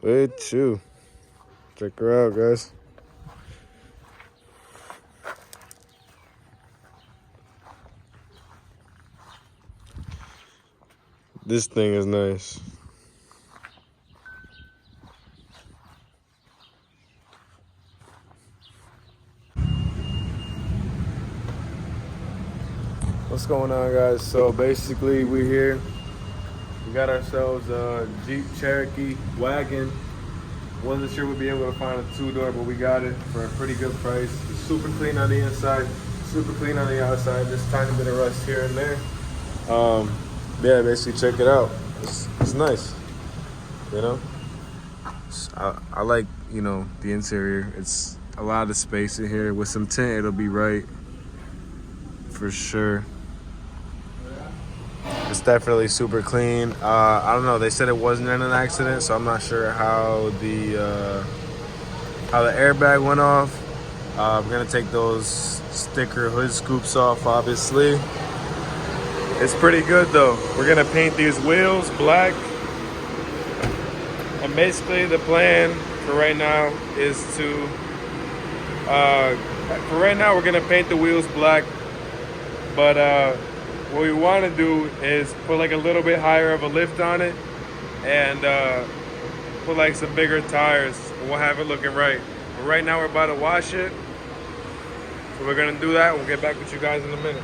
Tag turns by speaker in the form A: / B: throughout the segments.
A: Way too. Check her out, guys. This thing is nice. What's going on, guys? So basically we're here. We got ourselves a Jeep Cherokee Wagon. Wasn't sure we'd be able to find a two-door, but we got it for a pretty good price. It's super clean on the inside, super clean on the outside. Just tiny bit of rust here and there. Yeah, basically check it out. It's nice, you know. I like, you know, the interior. It's a lot of space in here. With some tint, it'll be right for sure. It's definitely super clean. I don't know. They said it wasn't in an accident, so I'm not sure how the airbag went off. We're gonna take those sticker hood scoops off, obviously. It's pretty good though. We're gonna paint these wheels black, and basically the plan for right now is to. For right now, we're gonna paint the wheels black, but what we want to do is put like a little bit higher of a lift on it and put like some bigger tires, and we'll have it looking right. But right now we're about to wash it, so we're gonna do that. We'll get back with you guys in a minute.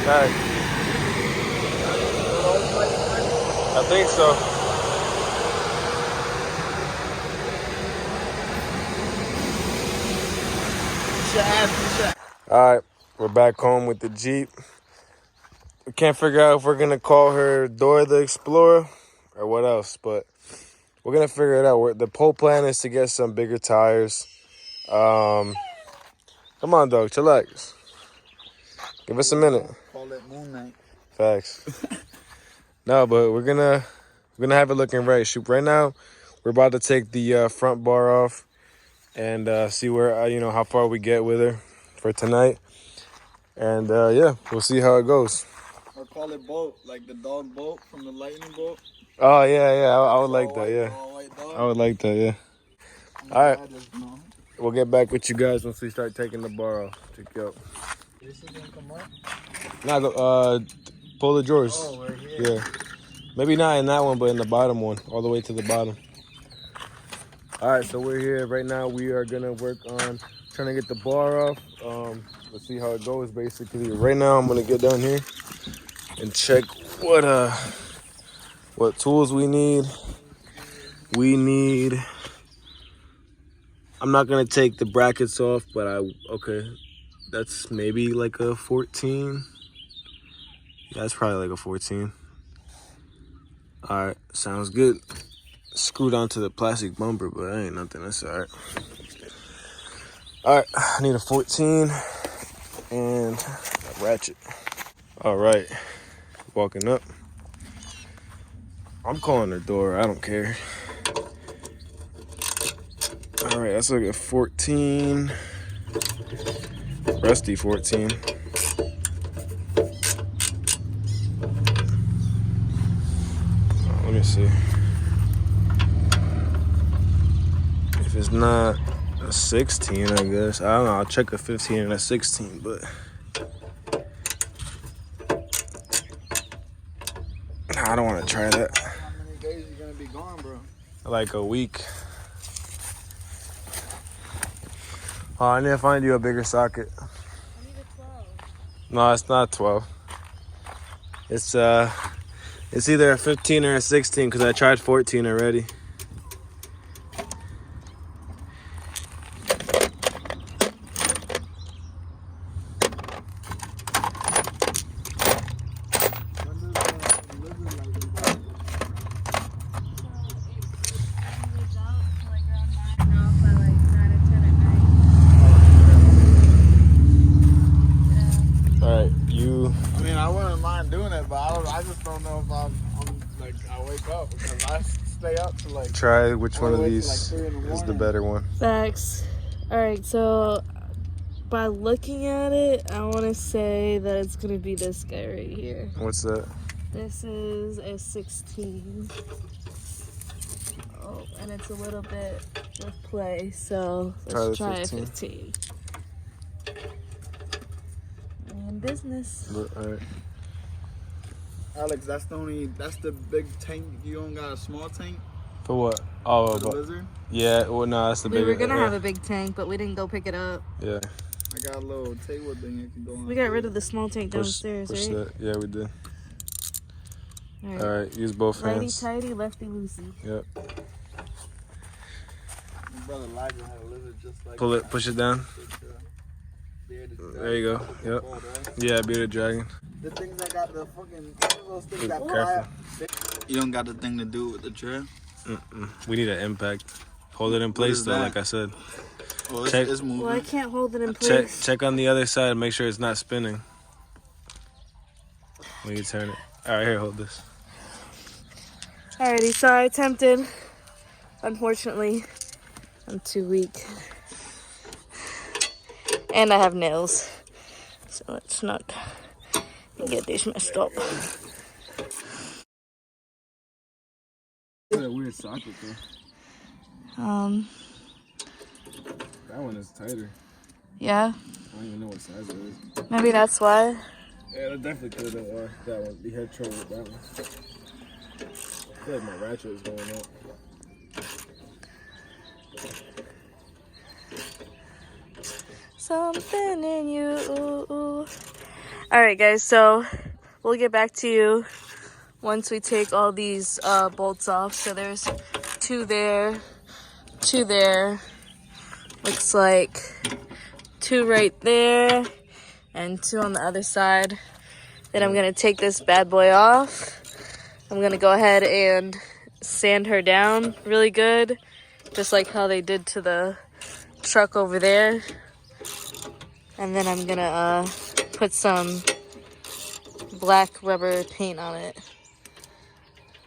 A: Right. I think so. Alright, we're back home with the Jeep. We can't figure out if we're gonna call her Dora the Explorer or what else, but we're gonna figure it out. The whole plan is to get some bigger tires. Come on, dog, chillax. Give us a minute.
B: Call it Moon Knight.
A: Facts. No, but we're gonna have it looking right. Shoot, right now we're about to take the front bar off and see where you know, how far we get with her for tonight. And yeah, we'll see how it goes.
B: Or call it boat, like the dog boat from the lightning bolt.
A: Oh yeah, I would like that. Yeah, I would like that. Yeah. All right, we'll get back with you guys once we start taking the bar off. Check you out.
B: This is gonna come up?
A: Nah, pull the drawers.
B: Oh, right here.
A: Yeah. Maybe not in that one, but in the bottom one, all the way to the bottom. All right, so we're here right now. We are gonna work on trying to get the bar off. Let's see how it goes. Basically, right now I'm gonna get down here and check what tools we need. I'm not gonna take the brackets off, but okay. That's maybe like a 14. Yeah, that's probably like a 14. All right, sounds good. Screwed onto the plastic bumper, but that ain't nothing. That's all right. All right, I need a 14 and a ratchet. All right, walking up. I'm calling her Dora. I don't care. All right, that's like a 14. Rusty 14. Let me see. If it's not a 16, I guess. I don't know. I'll check a 15 and a 16, but I don't want to try that.
B: How many days you gonna be gone, bro?
A: Like a week. Oh, I need to find you a bigger socket.
C: I need a 12.
A: No, it's not 12. It's either a 15 or a 16 because I tried 14 already. All right.
B: just don't know if I'm like I wake up because I stay up to like.
A: Try which
B: all
A: one
B: the
A: of
B: way to,
A: these
B: like, 3 in the
A: is the
B: morning.
A: better one.
C: Facts. All right, so by looking at it, I want to say that it's gonna be this guy right here.
A: What's that?
C: This is a 16. Oh, and it's a little bit with play, so let's try a 15. In business.
A: Alright.
B: Alex, that's the big tank. You don't got a small tank
A: For what? Oh,
B: for the lizard?
A: yeah. Well, no, that's the
C: We
A: bigger.
C: were gonna have a big tank, but we didn't go pick it up.
A: Yeah.
B: I got a little table thing that can go on.
C: We got rid of the small tank downstairs,
A: push
C: right?
A: that. Yeah, we did.
C: All
A: All right, use both
C: Righty
A: hands.
C: tighty, lefty loosey.
A: Yep.
B: My brother Elijah had a lizard just like
A: Pull
B: that.
A: it, push it down. There you go. Yep.
B: Ball, right?
A: Yeah, bearded dragon.
B: The things that got the fucking those things
A: Be
B: that fly
A: careful.
B: up. You don't got the thing to do with the trail?
A: We need an impact. Hold it in place
B: is
A: though,
B: that?
A: like I said.
B: Oh,
A: Check.
B: it's moving.
C: Well, I can't hold it in place.
A: Check on the other side. Make sure it's not spinning when you turn it. All right, here, hold this.
C: Alrighty, so I attempted. Unfortunately, I'm too weak. And I have nails. So let's not get this messed up.
A: What a weird socket though. That one is tighter.
C: Yeah,
A: I don't even know what size it is.
C: maybe that's why.
A: Yeah, that definitely could have been that one. We had trouble with that one. I feel like my ratchet is going up.
C: Something in you. Alright, guys, so we'll get back to you once we take all these bolts off. So there's 2 there, 2 there. Looks like 2 right there, and 2 on the other side. Then I'm gonna take this bad boy off. I'm gonna go ahead and sand her down really good, just like how they did to the truck over there. And then I'm gonna put some black rubber paint on it.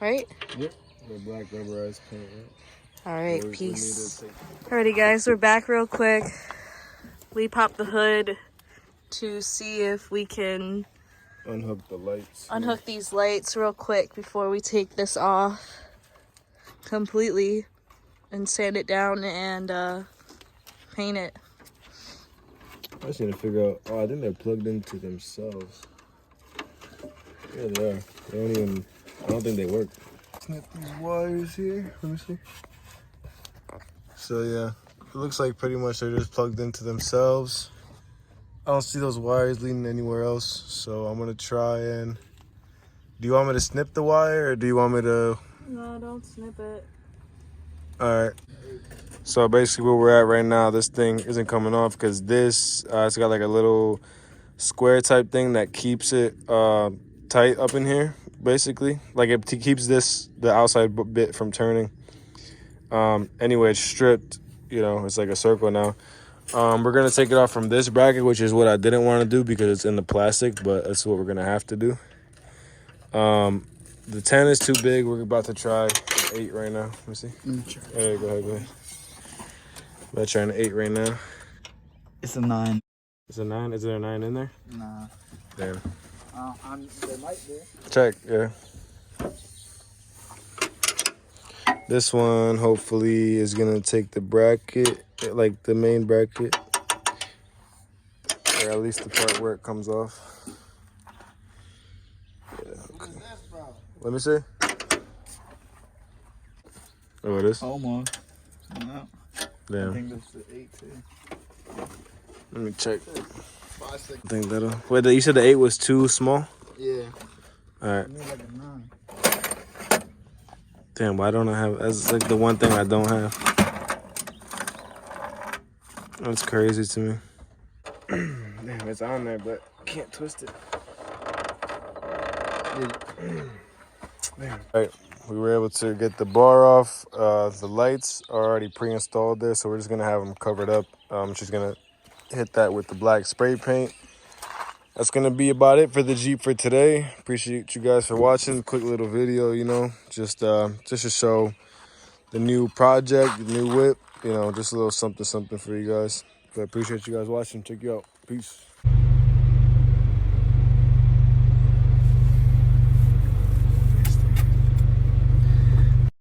C: Right?
A: Yep. The black rubberized paint, right?
C: Alright, peace. Alrighty guys, we're back real quick. We popped the hood to see if we can
A: Unhook the lights.
C: unhook these lights real quick before we take this off completely and sand it down and paint it.
A: I just need to figure out. Oh, I think they're plugged into themselves. Yeah, they are. They don't even. I don't think they work. Snip these wires here. Let me see. So yeah, it looks like pretty much they're just plugged into themselves. I don't see those wires leading anywhere else, so I'm gonna try and. Do you want me to snip the wire, or do you want me to?
C: No, don't snip it.
A: All right. So basically where we're at right now, this thing isn't coming off because this, it's got like a little square type thing that keeps it tight up in here, basically. Like it keeps the outside bit from turning. Anyway, it's stripped, you know, it's like a circle now. We're going to take it off from this bracket, which is what I didn't want to do because it's in the plastic, but that's what we're going to have to do. The 10 is too big. We're about to try 8 right now. Let me see. Hey, go ahead. We're trying 8 right now.
B: It's a 9.
A: It's a 9? Is there a 9 in there?
B: Nah.
A: Damn.
B: There might be.
A: Check, yeah. This one hopefully is gonna take the bracket, like the main bracket, or at least the part where it comes off. Yeah, okay. Let me see. Oh, it is?
B: Almost. No. I
A: Damn.
B: think that's the 8 too.
A: Let me check.
B: 5, 6.
A: I think that'll. Wait, you said the 8 was too small?
B: Yeah.
A: All right.
B: I mean like a 9.
A: Damn, why don't I have? That's like the one thing I don't have. That's crazy to me. Damn, it's on there, but I can't twist it. Damn. Right, we were able to get the bar off. The lights are already pre-installed there, so we're just gonna have them covered up. She's gonna hit that with the black spray paint, that's gonna be about it for the Jeep for today. Appreciate you guys for watching. Quick little video, you know, just to show the new project, the new whip, you know, just a little something for you guys. But appreciate you guys watching. Check you out. Peace.